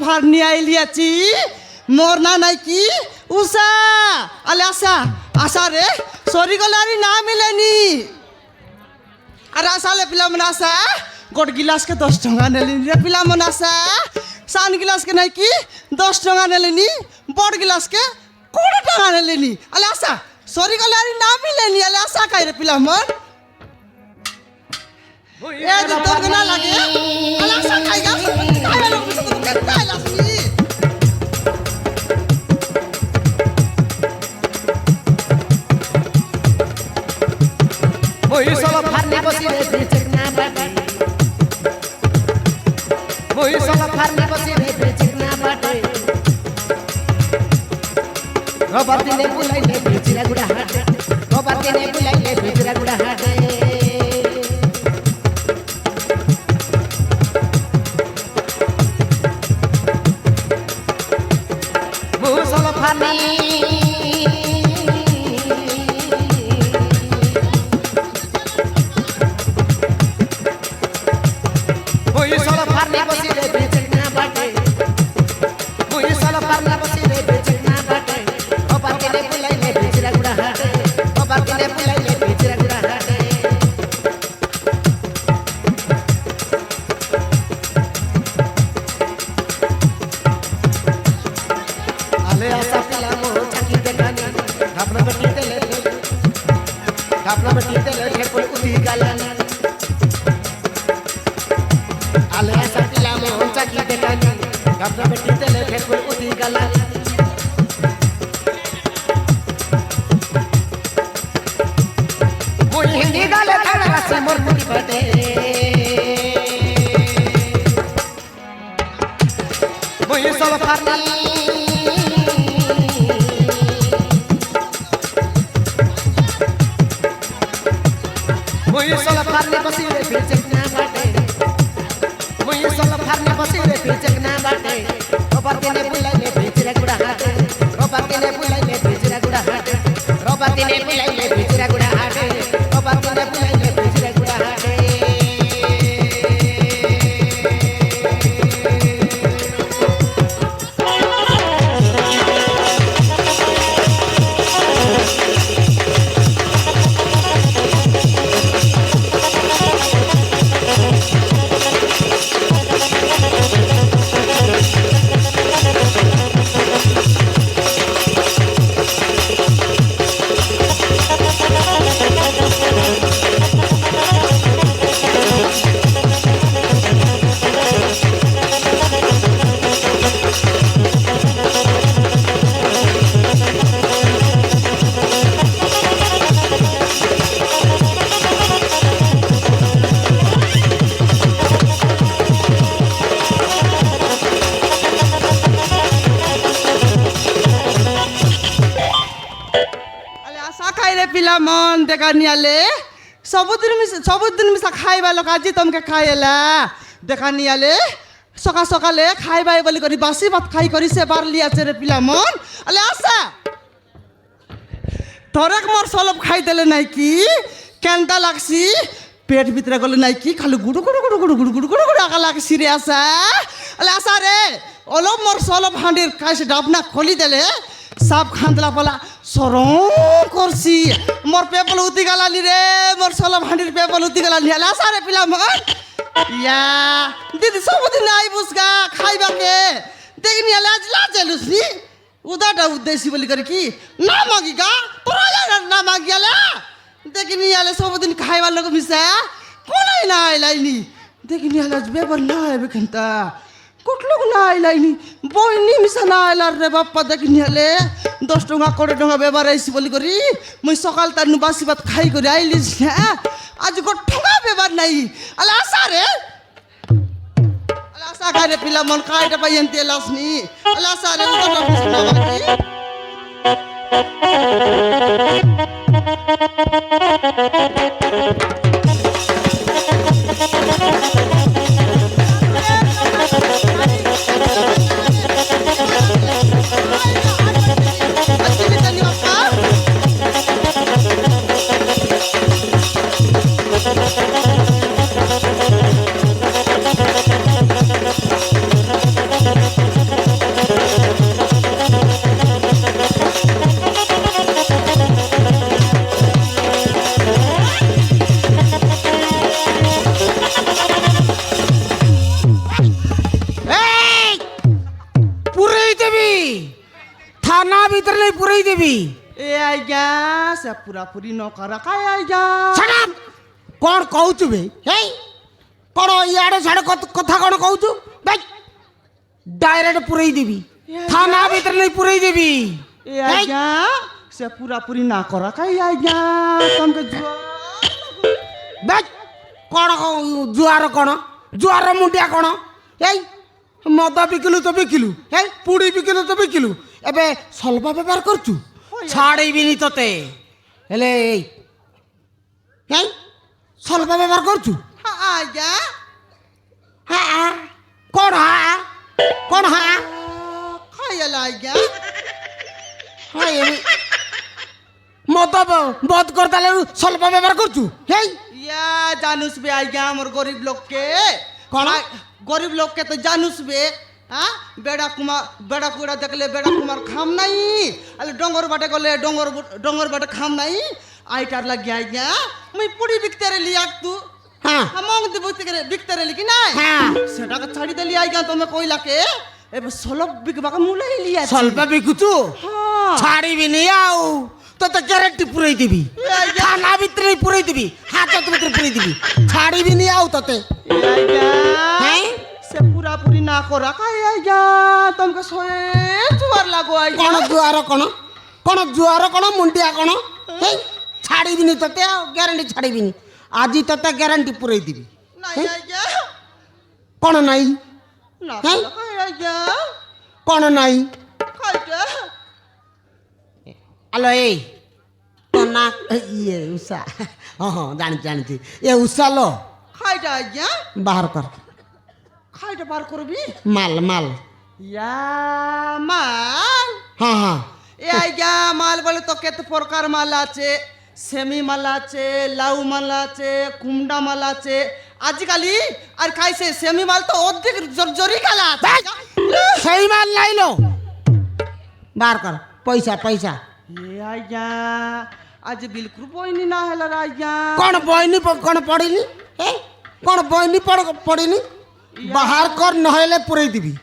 ভার নিয়ে আইলিয়াছি মোর না নাই কি উষা আলে আশা আশা রে সরি গলে আর না মিলেনি আর আশালে পিলা মনে আশা গোট গিলাসকে 10 টাকা নেলিনি রে পিলা মনে আশা সান গিলাসকে নাই কি 10 টাকা নেলিনি বড় গিলাসকে 20 টাকা নেলিনি আলে আশা সরি গলে আর না মিলেনি আলে আশা কাই রে পিলা মন এ যে তোকে না লাগে আলে আশা খাই গা খাই লোক বিস্কুট খাই লাসনি ওই সলো ফারনে বসি রে বেচক না বাটে ওই সলো ফারনে বসি রে বেচক না বাটে রবার দিনে বুলাইলে বেচরা গুড়া হাটে রবার দিনে বুলাইলে বেচরা গুড়া হাটে ও solo ফারনে Kapla betite le thekul uti galan ale satila mo chaki dekani kapla betite le thekul uti galan moi hindi gale thana rase mor muti bate moi solo farni Moi solo farne basi re beचक ना बाटे moi solo farne basi re beचक ना बाटे robar dine bulaile बेचरा गुड़ा हाटे robar dine bulaile बेचरा गुड़ा हाटे robar dine bulaile बेचरा गुड़ा हाटे robar dine bulaile बेचरा गुड़ा हाटे पिला मन देखा नियाले सबुदिन मिसा खाइबा लोक आज तुमके खाइला देखा नियाले सका सकाले खाइबा बोली करी बासी भात खाई करी से बार लिया रे पिला मन अले आशा थोड़क मोर सलब खाई देले नाइ की केनता लागसी पेट भीतर गले नाइ की खाली गुडु गुडु गुडु गुडु गुडु गुडु गुडु आका लागसी रे आशा अले आशा रे ओलो मोर सलब हांडीर काइसे डाबना खोली देले साप खांदला पला सरम करसी मोर पेपल उती गलाली रे मोर सलब हांडीर पेपल उती गलाली हला सारे पिला मन या दीदी सबदिन आई बुसगा खाइबा के देखनी हला आज लाजेलुसनी उदाटा उद्देश्य बोली करे की ना मागीगा तोरा ना मागियाला देखनी हला सबदिन खाइबा लोग मिसा कोनै ना आइलाइनी देखनी हला बेबर ना आइबे खंता कुटलुक ना आइलाइनी बइनी मिसा ना आइलार रे बाप्पा देखनी हले 10 टका 20 टका बेबार आइसी बोली करी मुई सकाल तानु बासी भात खाई करी आइलिस आज को ठगा बेबार नाही अला आशा रे अला आशा खाइ रे पिला मन काइटा पाइन्ते लासनी अला आशा रे उता ना बाकी ସେ ପୁରାପୁରି ନ କରା କାଇ ଆଜ୍ଞା ଛାଡ଼ କ'ଣ କହୁଛୁ ବେ ହେଇ କ'ଣ ଇଆଡ଼େ ସିଆଡ଼େ କଥା କ'ଣ କହୁଛୁ ଭାଇ ଡାଇରେକ୍ଟ ପୁରେଇ ଦେବି ଥାନା ଭିତରେ ନେଇ ପୁରେଇ ଦେବି ଏ ଆଜ୍ଞା ସେ ପୁରାପୁରି ନା କରା କାଇ ଆଜ୍ଞା ତମକେ ଜୁଆ ଭାଇ କ'ଣ ଜୁଆର କ'ଣ ଜୁଆର ମୁଣ୍ଡିଆ କ'ଣ ଏଇ ମଦ ବିକିଲୁ ତ ବିକିଲୁ ହେଇ ପୁଡ଼ି ବିକିଲୁ ତ ବିକିଲୁ ଏବେ ସଲବା ବ୍ୟବହାର କରୁଛୁ ଛାଡ଼ିବିନି ତତେ ହେଲେ ହେଇ ସଲବା ବ୍ୟବହାର କରୁଛୁ ଆଜ୍ଞା କ'ଣ କ'ଣ ଖାଇଲା ଆଜ୍ଞା ମଦ ବଦ କରିଦେଲେ ସଲବା ବ୍ୟବହାର କରୁଛୁ ହେଇ या जानूस बे आज्ञा मोर गरीब लोग के कौन? गरीब लोग के तो जानूस बे हाँ बेड़ा कुड़ा देखले बेड़ा कुमार खाम नहीं अरे डोंगर बाटे गले डोंगर बाटे खाम नहीं आइटार लग गया आज्ञा मैं पूरी बिकते रे लिया तू हाँ हम बिकते रे लेकिन नहीं हाँ सेटा का छाड़ी दे लिया आज्ञा तो मैं कोई लाके एबे सोलब बिकबा का मूल्य ही लिया सलबा बिकुଛୁ हाँ ଛାଡ଼ିବିନି ଆଉ ତତେ ଗ୍ୟାରେଣ୍ଟି ପୁରେଇ ଦେବି ଥାନା ଭିତରେ ପୁରେଇ ଦେବି ହାତ ଭିତରେ ପୁରେଇ ଦେବି ଛାଡ଼ିବିନି ଆଉ ତତେ आज्ञा हैं? से पूरा पूरी ना करा काई आज्ञा तुमको सोए जुआर लागो आज्ञा କ'ଣ ଜୁଆର କ'ଣ ଜୁଆର କ'ଣ ମୁଣ୍ଡିଆ କ'ଣ ହେଇ ଛାଡ଼ିବିନି ତତେ ଆଉ ଗ୍ୟାରେଣ୍ଟି ଛାଡ଼ିବିନି ଆଜି ତତେ ଗ୍ୟାରେଣ୍ଟି ପୁରେଇ ଦେବି नहीं आज्ञा କ'ଣ ନାହିଁ ना हैं? करा काई आज्ञा କ'ଣ ନାହିଁ खाइटे ଆଲୋ ଏଇ ତୋ ନା ଇଏ ଉଷା ହଁ ହଁ ଜାଣିଛି ଏ ଉଷା ଲୋ खाइटे आज्ञा ବାହାର କର खाइटे बार करबी ମାଲ या माल ହଁ ହଁ ए आज्ञा माल बोले तो केत प्रकार माल আছে সেমি মাল আছে লাউ মাল আছে কুমড়া মাল আছে আজকালি আর খাইছে সেমি মাল তো অর্ধেক জরি কালা আছে সেই মাল লাইলো বাହାର কর পয়সা ये आज्ञा आज बिल्कुल बहनी ना है आज्ञा କ'ଣ ବହିନି କ'ଣ ପଡ଼ିନି ଏ କ'ଣ ବହିନି ପଡ଼ିନି ବାହାର କର ନହେଲେ ପୁରେଇ ଦେବି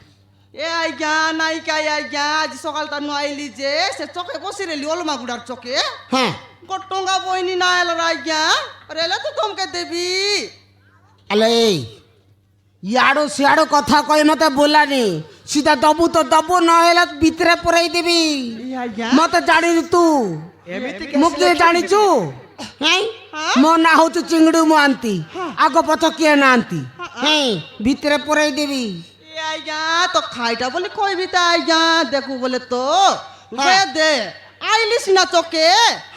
ए आज्ञा नाई का आज्ञा आज सकाल तानु आइली जे से चके बसी रेली ओलमा गुडार चके হ্যাঁ गोटंगा बहनी ना है आज्ञा रेले तो तुमके देबी আলো এই ইয়াড়ো সিয়াড়ো কথা কই মতে बोलानी सीधा दबू तो दबू नहेले ভিতরে পুরেই দেবি ए आज्ञा মতে জানিনি তু ମୁଁ କିଏ ଜାଣିଛୁ ମୋ ନାଁ ହଉଛି ଚିଙ୍ଗୁଡ଼ି ମହାନ୍ତି ଆଗ ପଛ କିଏ ନାହାନ୍ତି ଭିତରେ ପୁରେଇ ଦେବି ए आज्ञा तो खाइटा बोले कोई भी ता आज्ञा देखू बोले तो वे दे आइली सिना चके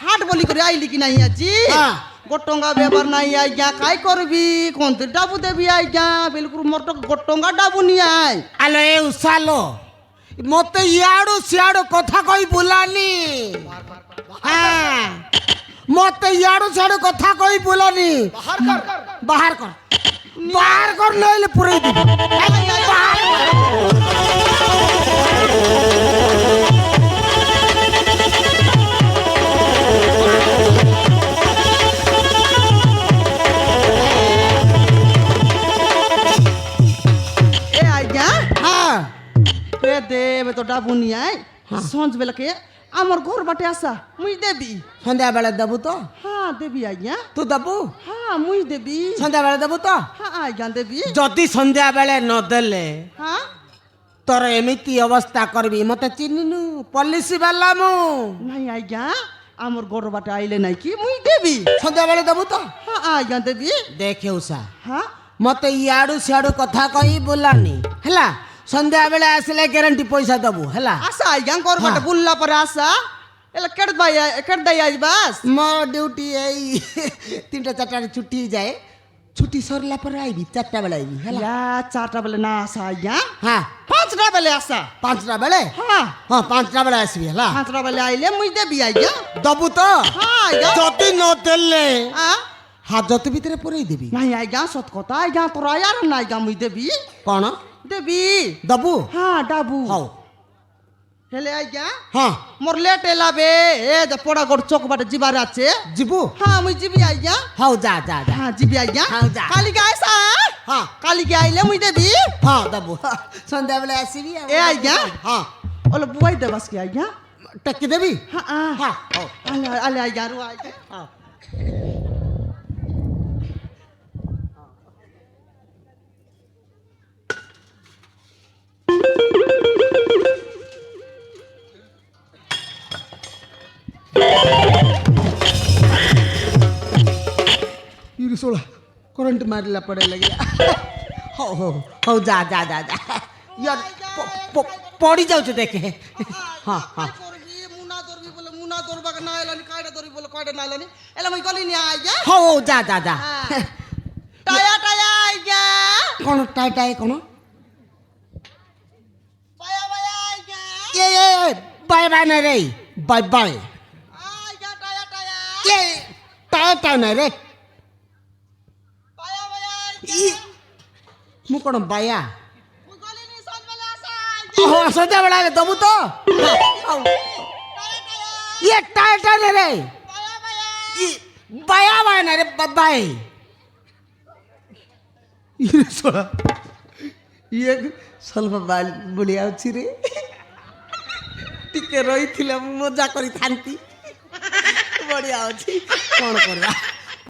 हाट बोली करे आइली कि नहीं आजी हाँ। गोटंगा बेबर नहीं आज्ञा काय करबी कोन ते डाबू देबी आज्ञा बिल्कुल मोर तो गोटंगा डाबू नहीं आइ আলো এ উষালো মতে ইয়াড়ো সিয়াড়ো কথা কই বুলানি হ্যাঁ মতে ইয়াড়ো সিয়াড়ো কথা কই বুলানি বাহার কর নইলে পুরেই দিবি বাহার কর। ए आज्ञा হ্যাঁ ए देबे तो डाबू नहीं आइ सांझ बेला के আমার ঘর বাটে আসা মুই দেবি সন্ধ্যাবেলা দেবু তো হ্যাঁ দেবি আজ্ঞা তু দেবু হ্যাঁ মুই দেবি সন্ধ্যাবেলা দেবু তো হ্যাঁ আজ্ঞা দেবি যদি সন্ধ্যাবেলে নদেলে হ্যাঁ তোর এমিতি অবস্থা করবি মতে চিনিনু পলিসি বালা মু নাই আজ্ঞা আমার ঘর বাটে আইলে নাই কি মুই দেবি সন্ধ্যাবেলে দেবু তো হ্যাঁ আজ্ঞা দেবি দেখে উষা হ্যাঁ মতে ইয়াড়ু সিয়াড়ু কথা কই বুলানি হেলা সন্ধ্যাবেলে আসলে গ্যারান্টি পয়সা দেবু হেলা আসা আজ্ঞা ঘর বাটে বুল্লা পরে আসা এলা কেট দাই আজ বাস মো ডিউটি এই 3টা 4টার ছুটি যায় ছুটি সরলা পরে আইবি 4টা বেলা আইবি হেলা ইয়া 4টা বেলে না আসা আজ্ঞা হ্যাঁ 5টা বেলে আসা 5টা বেলে হ্যাঁ হ্যাঁ 5টা বেলা আসবি হেলা 5টা বেলে আইলে মুই দেবি আজ্ঞা দেবু তো হ্যাঁ আজ্ঞা যদি নদেলে হ্যাঁ হাজত ভিতরে পুরেই দিবি নাই আজ্ঞা সত কথা আজ্ঞা তোরা আর না আজ্ঞা মুই দেবি কোন দেবি দেবু হ্যাঁ ডাবু হও হেলে আজ্ঞা হ্যাঁ মোর লেট এলাবে এ যে পড়াগড় চক বাটে জিবার আছে জিবু হ্যাঁ মুই জিবি আজ্ঞা হও যা যা যা হ্যাঁ জিবি আজ্ঞা হ্যাঁ, যা। কালিকে আইসা হ্যাঁ কালিকে আইলে মুই দেবি হ্যাঁ দেবু সন্ধ্যাবেলা আসবি এ আজ্ঞা হ্যাঁ ওলে বুয়াই দেবাস কি আজ্ঞা ଟେକି ଦେବି ହଁ ହଁ ହଉ ଆଲେ ଆଲେ ଆଜ୍ଞା ରୁ ଆଜ୍ଞା ହଁ ଷୋଳା କରେଣ୍ଟ ମାରିଲା ପଡ଼େ ଲାଗିଲା ହଉ ହଉ ହଉ ଯା ଯା ଯା ଯା ୟାର ପଡ଼ି ଯାଉଛୁ ଦେଖେ ହଁ ହଁ ମୁନା ଧରବି ବୋଲେ ମୁନା ଧରବାକେ ନା ହେଲାନି କାଇଟା ଧରବି ବୋଲେ କାଇଟା ନା ହେଲାନି ଏଲା ମୁଇଁ ଗଲିନି ଆଜ୍ଞା ହଉ ହଉ ଯା ଯା ଯା টায়া টায়া আইগা କ'ଣ ଟାଇ ଟାଇ କ'ଣ বায়া বায়া আইগা ଏ ବାଏ ବାଏ ନାଇଁ ରେ ବାଏ ବାଏ আইগা টায়া টায়া ଏ ଟାଏ ଟାଏ ନାଇଁ ରେ বায়া বায়া ଇ ମୁଁ କ'ଣ ବାୟା মুই গলিনি সন্ধ্যাবেলা আসা আইগা ହଁ ସନ୍ଧ୍ୟାବେଳେ ଦେବୁ ତ ଇଏ ଟାଏ ଟାଏ ନାଇଁ ରେ বায়া বায়া ଇ ବାୟା ବାଏ ନାଇଁ ରେ ବାଏ ଷୋଳା ଇଏ ସ୍ୱଲ୍ପ ବୁଲିଆ ଅଛି ରେ ଟିକେ ରହିଥିଲେ ମୁଁ ମଜା କରିଥାନ୍ତି ବଢ଼ିଆ ଅଛି କ'ଣ କରିବା